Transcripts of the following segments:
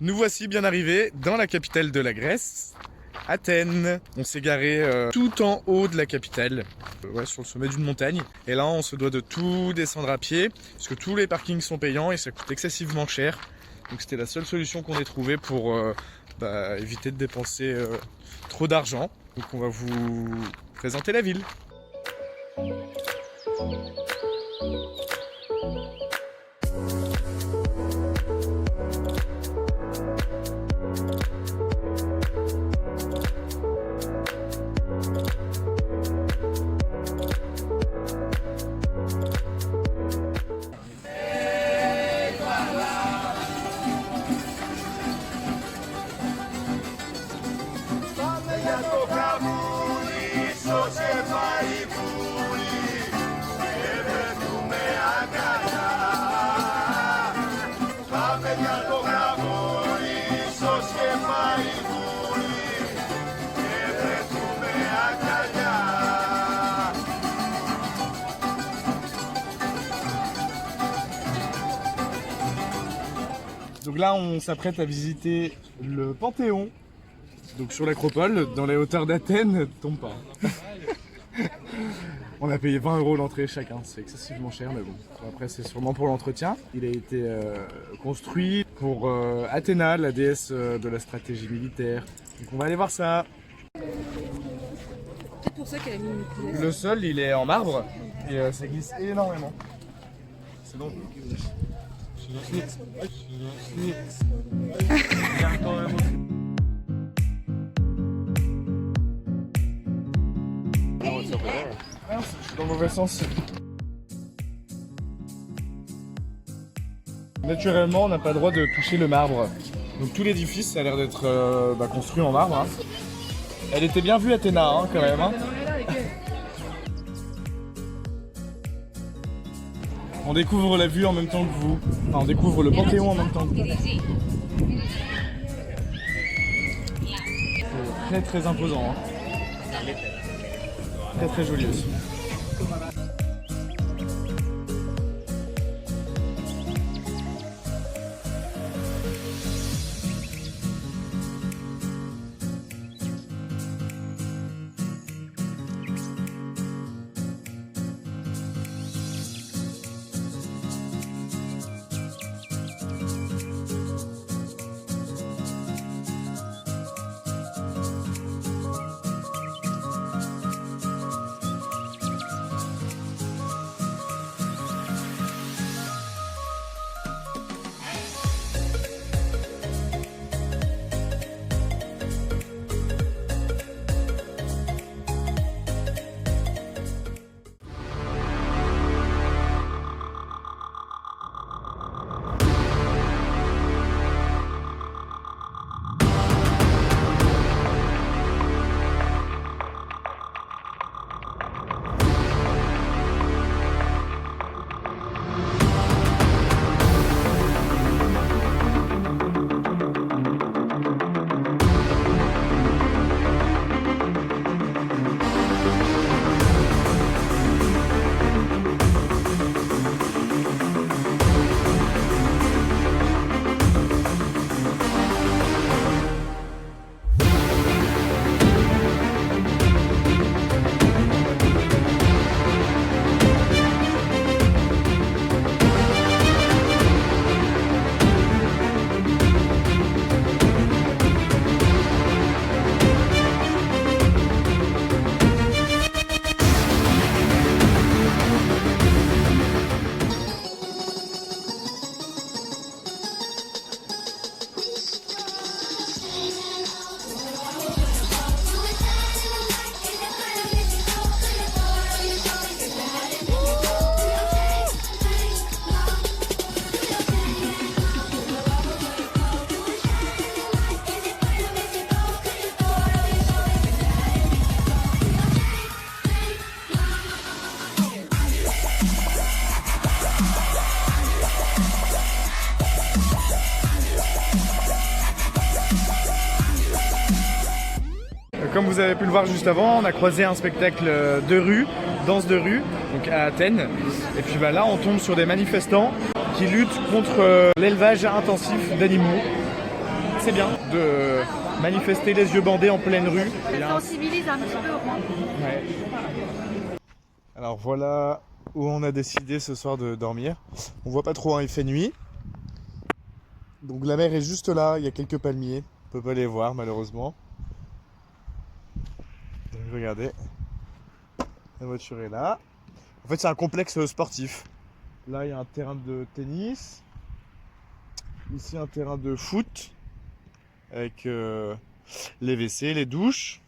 Nous voici bien arrivés dans la capitale de la Grèce, Athènes. On s'est garé tout en haut de la capitale, sur le sommet d'une montagne. Et là, on se doit de tout descendre à pied, parce que tous les parkings sont payants et ça coûte excessivement cher. Donc c'était la seule solution qu'on ait trouvée pour éviter de dépenser trop d'argent. Donc on va vous présenter la ville. Donc là, on s'apprête à visiter le Panthéon, donc sur l'Acropole, dans les hauteurs d'Athènes. Tombe pas. On a payé 20 € l'entrée chacun, c'est excessivement cher, mais bon. Après, c'est sûrement pour l'entretien. Il a été construit pour Athéna, la déesse de la stratégie militaire. Donc on va aller voir ça. C'est pour ça qu'elle a mis une couleur. Le sol, il est en marbre et ça glisse énormément. C'est donc. Ah, je suis dans le mauvais sens. Naturellement, on n'a pas le droit de toucher le marbre. Donc tout l'édifice a l'air d'être construit en marbre. Hein. Elle était bien vue Athéna hein, quand même. Hein. On découvre la vue en même temps que vous. Enfin, on découvre le Panthéon en même temps que vous. C'est très imposant. Hein. Très joli aussi. Comme vous avez pu le voir juste avant, on a croisé un spectacle de rue, danse de rue, donc à Athènes. Et puis là, on tombe sur des manifestants qui luttent contre l'élevage intensif d'animaux. que c'est bien de manifester les yeux bandés en pleine rue. Ça sensibilise un petit peu au moins. Ouais. Alors voilà où on a décidé ce soir de dormir. On voit pas trop, hein, il fait nuit. Donc la mer est juste là, il y a quelques palmiers. On peut pas les voir malheureusement. Donc regardez, la voiture est là. En fait c'est un complexe sportif. Là il y a un terrain de tennis. Ici un terrain de foot. Avec les WC, les douches.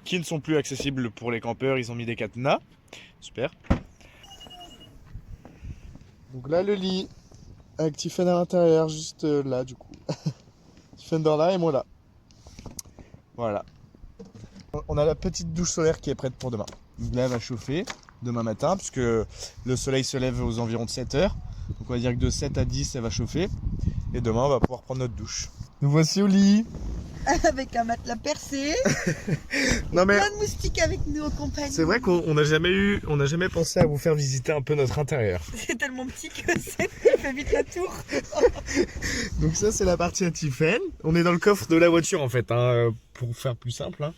Qui ne sont plus accessibles pour les campeurs, ils ont mis des cadenas. Super. Donc là le lit. Avec Tiffen à l'intérieur, juste là du coup. Tiffen dort là et moi là. Voilà. On a la petite douche solaire qui est prête pour demain. Donc là elle va chauffer demain matin puisque le soleil se lève aux environs de 7 heures. Donc on va dire que de 7 à 10 elle va chauffer. Et demain on va pouvoir prendre notre douche. Nous voici au lit. Avec un matelas percé. Non mais plein de moustiques avec nous en compagnie. c'est vrai qu'on n'a jamais pensé à vous faire visiter un peu notre intérieur. C'est tellement petit que ça fait vite la tour. Donc ça c'est la partie à Tiffen. On est dans le coffre de la voiture en fait, hein, pour faire plus simple. Hein.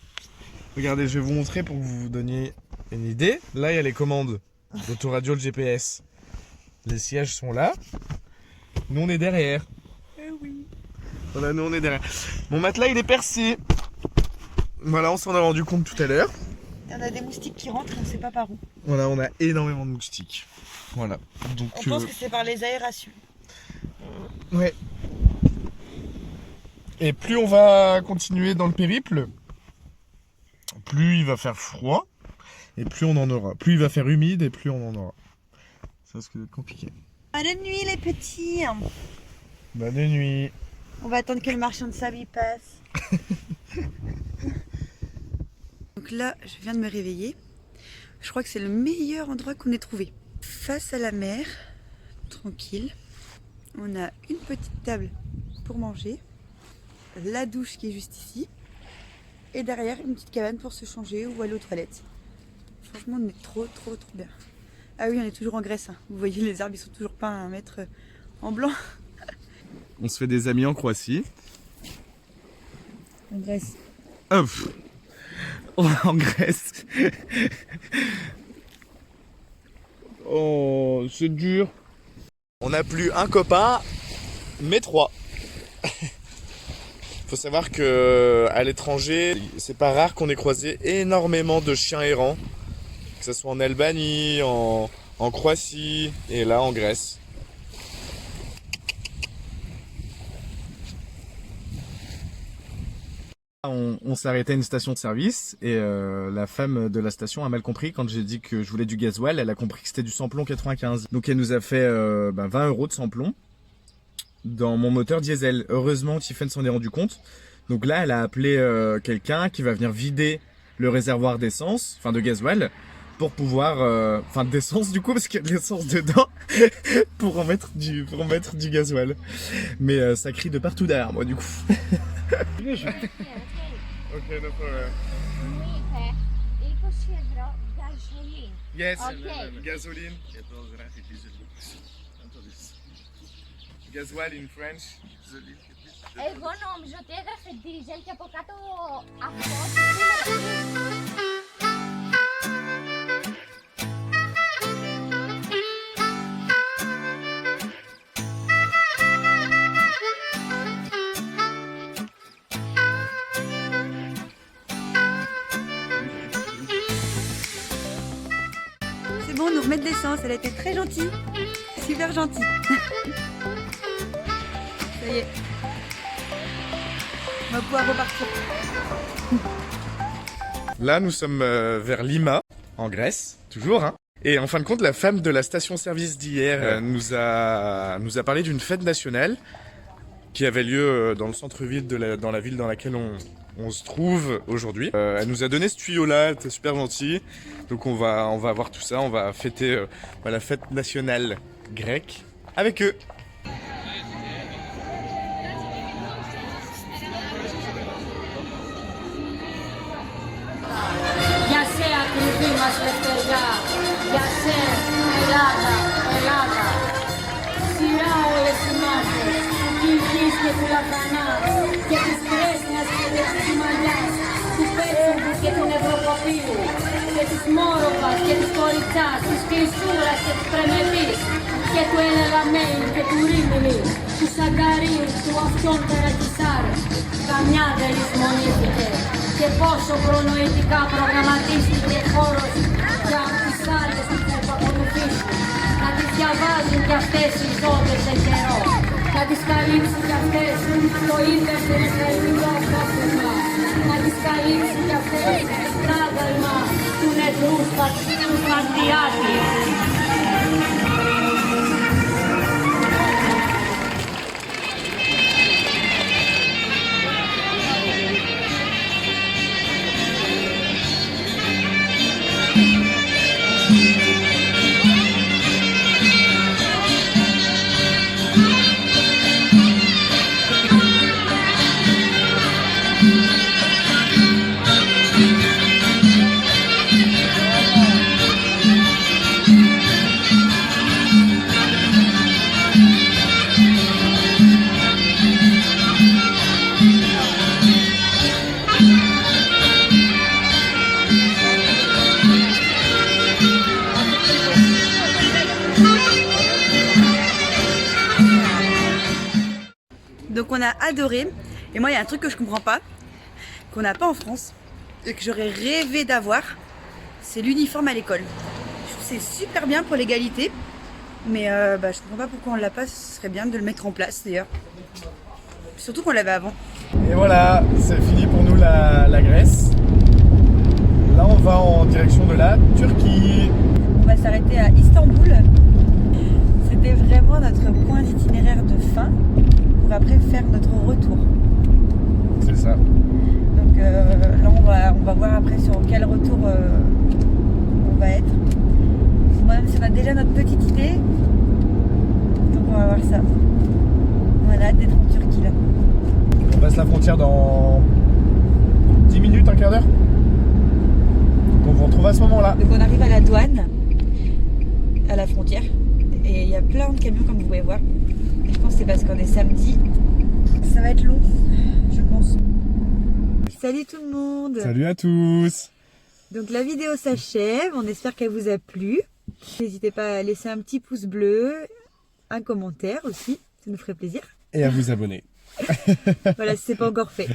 Regardez, je vais vous montrer pour que vous vous donniez une idée. Là il y a les commandes d'autoradio, le GPS. Les sièges sont là. Nous on est derrière. Oui. Voilà, nous on est derrière. Mon matelas il est percé. Voilà, on s'en a rendu compte tout à l'heure. Il y en a des moustiques qui rentrent, on ne sait pas par où. Voilà, on a énormément de moustiques. Voilà. Donc, On pense que c'est par les aérations. ouais. Et plus on va continuer dans le périple, plus il va faire froid et plus on en aura. Plus il va faire humide et plus on en aura. Ça risque d'être compliqué. Bonne nuit les petits. Bonne nuit. On va attendre que le marchand de sable y passe. Donc là, je viens de me réveiller. Je crois que c'est le meilleur endroit qu'on ait trouvé. Face à la mer, tranquille. On a une petite table pour manger. La douche qui est juste ici. Et derrière, une petite cabane pour se changer ou aller aux toilettes. Franchement, on est trop bien. Ah oui, on est toujours en Grèce. Hein. Vous voyez, les arbres, ils sont toujours peints à 1 mètre en blanc. On se fait des amis en Croatie. En Grèce. Hop. En Grèce. Oh, c'est dur. On n'a plus un copain, mais 3. Faut savoir que à l'étranger, c'est pas rare qu'on ait croisé énormément de chiens errants, que ce soit en Albanie, en Croatie et là en Grèce. On s'est arrêté à une station de service et la femme de la station a mal compris quand j'ai dit que je voulais du gasoil. Elle a compris que c'était du samplon 95. Donc elle nous a fait 20 € de samplon dans mon moteur diesel. Heureusement, Tiffen s'en est rendu compte. Donc là, elle a appelé quelqu'un qui va venir vider le réservoir d'essence, enfin de gasoil, pour pouvoir, enfin d'essence du coup parce qu'il y a de l'essence dedans, pour en mettre du gasoil. Mais ça crie de partout derrière moi du coup. Ok, no problem. Yes, gasoline. Gasoil in French. Εγώ νόμιζα ότι έγραφε diesel και από κάτω αυτό. C'est bon, on nous remet de l'essence, elle a été très gentille. Super gentille. Ça y est. On va pouvoir repartir. Là, nous sommes vers Lima, en Grèce, toujours. Hein. Et en fin de compte, la femme de la station-service d'hier nous a parlé d'une fête nationale qui avait lieu dans le centre-ville, dans la ville dans laquelle on se trouve aujourd'hui. Elle nous a donné ce tuyau-là, elle était super gentille. Donc on va voir tout ça, on va fêter la fête nationale grecque avec eux. Για σε ακριβή μας λευτεριά, για σε Ελλάδα, Ελλάδα. Σειρά όλες οι μάχες, κυβής και του λαχανά. moropas, che ti scoricciassi, che suras, che ti premetis, che tu ele la mail, che tu rimini, tu sagari, tu afton per agissare, cambiate le monetiche, che posso pronoitica programmatistiche, foros, che acquistare su cerca conoscisci, la ti chiavasi che stessi soldi del kero, la ti scalipsi che stessi, lo invest di scalipsi la ti scalipsi che stessi, strada il ma, tu ne giusta, tu candiati. Donc on a adoré. Et moi il y a un truc que je comprends pas, qu'on n'a pas en France, et que j'aurais rêvé d'avoir, c'est l'uniforme à l'école. Je trouve que c'est super bien pour l'égalité, mais je comprends pas pourquoi on l'a pas, ce serait bien de le mettre en place d'ailleurs. Surtout qu'on l'avait avant. Et voilà, c'est fini pour nous la Grèce. Là on va en direction de la Turquie. On va s'arrêter à Istanbul. C'était vraiment notre point d'itinéraire de fin pour après faire notre retour. C'est ça. Donc là on va voir après sur quel retour on va être. Moi-même ça va déjà notre petite idée. Donc on va voir ça. Voilà, d'être en Turquie là. On passe la frontière dans 10 minutes, un quart d'heure. Donc on vous retrouve à ce moment-là. Donc on arrive à la douane, à la frontière. Et il y a plein de camions comme vous pouvez voir. Et je pense que c'est parce qu'on est samedi. Ça va être long, je pense. Salut tout le monde. Salut à tous. Donc la vidéo s'achève, on espère qu'elle vous a plu. N'hésitez pas à laisser un petit pouce bleu, un commentaire aussi, ça nous ferait plaisir. Et à vous abonner. Voilà, si c'est pas encore fait.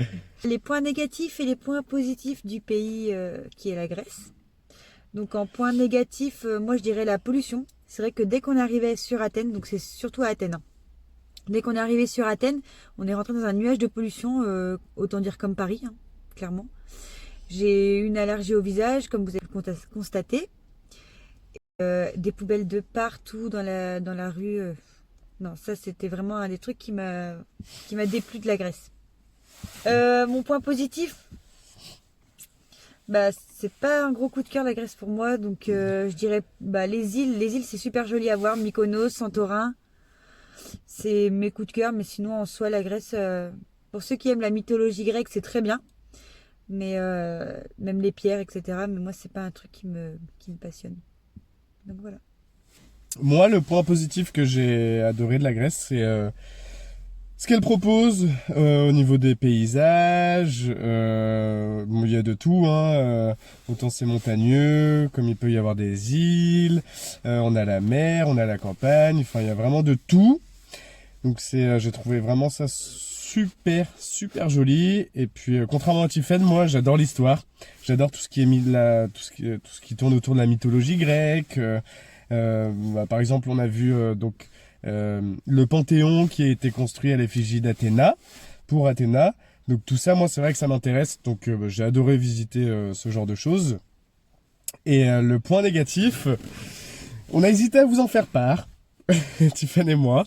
Les points négatifs et les points positifs du pays qui est la Grèce. Donc en point négatif, moi je dirais la pollution. C'est vrai que dès qu'on arrivait sur Athènes, donc c'est surtout à Athènes, hein. Dès qu'on est arrivé sur Athènes, on est rentré dans un nuage de pollution, autant dire comme Paris, hein, clairement. J'ai eu une allergie au visage, comme vous avez pu le constater. Des poubelles de partout dans la rue. Non, ça c'était vraiment un des trucs qui m'a déplu de la Grèce. Mon point positif, c'est pas un gros coup de cœur la Grèce pour moi, donc je dirais les îles c'est super joli à voir, Mykonos, Santorin, c'est mes coups de cœur, mais sinon en soi la Grèce, pour ceux qui aiment la mythologie grecque c'est très bien, mais même les pierres etc, mais moi c'est pas un truc qui me passionne, donc voilà. Moi le point positif que j'ai adoré de la Grèce c'est ce qu'elle propose au niveau des paysages. Il y a de tout, hein, autant c'est montagneux, comme il peut y avoir des îles, on a la mer, on a la campagne, enfin il y a vraiment de tout. Donc j'ai trouvé vraiment ça super joli. Et puis contrairement à Tiffen, moi j'adore l'histoire, j'adore tout ce qui est tout ce qui tourne autour de la mythologie grecque. Par exemple on a vu le Panthéon qui a été construit à l'effigie d'Athéna, pour Athéna. Donc tout ça, moi c'est vrai que ça m'intéresse, donc j'ai adoré visiter ce genre de choses. Et le point négatif, on a hésité à vous en faire part, Tiffen et moi,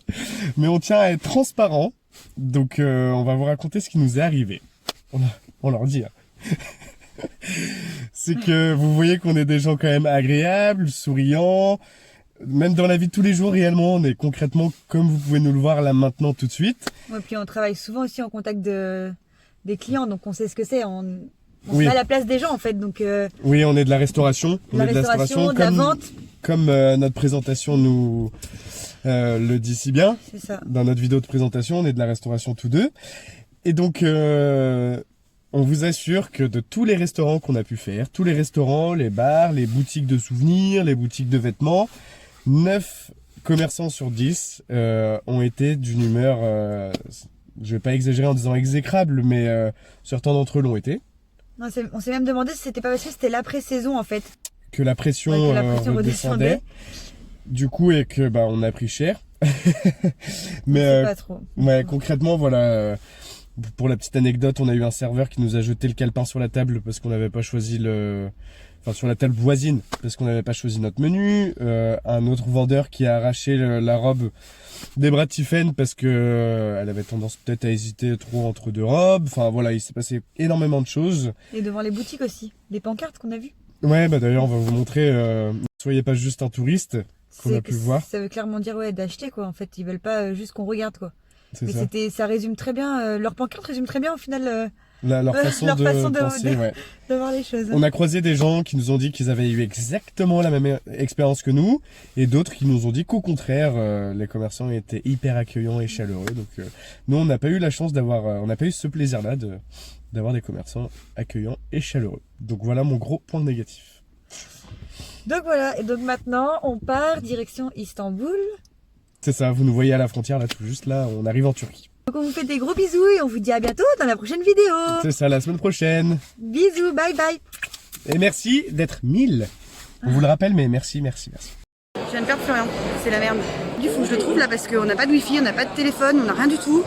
mais on tient à être transparent, donc on va vous raconter ce qui nous est arrivé. On leur dit, hein. C'est que vous voyez qu'on est des gens quand même agréables, souriants. Même dans la vie de tous les jours, réellement, on est concrètement comme vous pouvez nous le voir là maintenant tout de suite. Ouais, puis on travaille souvent aussi en contact des clients, donc on sait ce que c'est. On Oui. se met à la place des gens en fait. Donc, Oui, on est de la restauration. de la restauration, de la vente. Comme notre présentation nous le dit si bien. C'est ça. Dans notre vidéo de présentation, on est de la restauration tous deux. Et donc, on vous assure que de tous les restaurants qu'on a pu faire, tous les restaurants, les bars, les boutiques de souvenirs, les boutiques de vêtements, 9 commerçants sur 10 ont été d'une humeur, je vais pas exagérer en disant exécrable, mais certains d'entre eux l'ont été. Non, on s'est même demandé si c'était pas parce que c'était l'après-saison en fait. Que la pression, redescendait. Du coup, et que bah on a pris cher. Mais pas trop. Ouais, concrètement, voilà. Pour la petite anecdote, on a eu un serveur qui nous a jeté le calepin sur la table parce qu'on n'avait pas choisi enfin sur la table voisine parce qu'on n'avait pas choisi notre menu. Un autre vendeur qui a arraché la robe des bras de Tiffen parce que elle avait tendance peut-être à hésiter trop entre deux robes. Enfin voilà, il s'est passé énormément de choses. Et devant les boutiques aussi, les pancartes qu'on a vues. Ouais, bah d'ailleurs on va vous montrer. Ne soyez pas juste un touriste. Qu'on a pu voir. Ça veut clairement dire ouais d'acheter quoi. En fait, ils veulent pas juste qu'on regarde quoi. Mais ça. Ça résume très bien. Leur pancarte résume très bien au final. Leur façon de penser, ouais. De voir les choses. On a croisé des gens qui nous ont dit qu'ils avaient eu exactement la même expérience que nous, et d'autres qui nous ont dit qu'au contraire, les commerçants étaient hyper accueillants et chaleureux. Donc nous, on n'a pas eu la chance on n'a pas eu ce plaisir-là d'avoir des commerçants accueillants et chaleureux. Donc voilà mon gros point négatif. Donc voilà, et donc maintenant on part direction Istanbul. C'est ça, vous nous voyez à la frontière là, tout juste là, on arrive en Turquie. Donc on vous fait des gros bisous et on vous dit à bientôt dans la prochaine vidéo. C'est ça, la semaine prochaine. Bisous, bye bye. Et merci d'être 1000. On vous le rappelle, mais merci. Je viens de perdre plus rien, c'est la merde. Du coup je le trouve là parce qu'on n'a pas de wifi, on n'a pas de téléphone, on n'a rien du tout.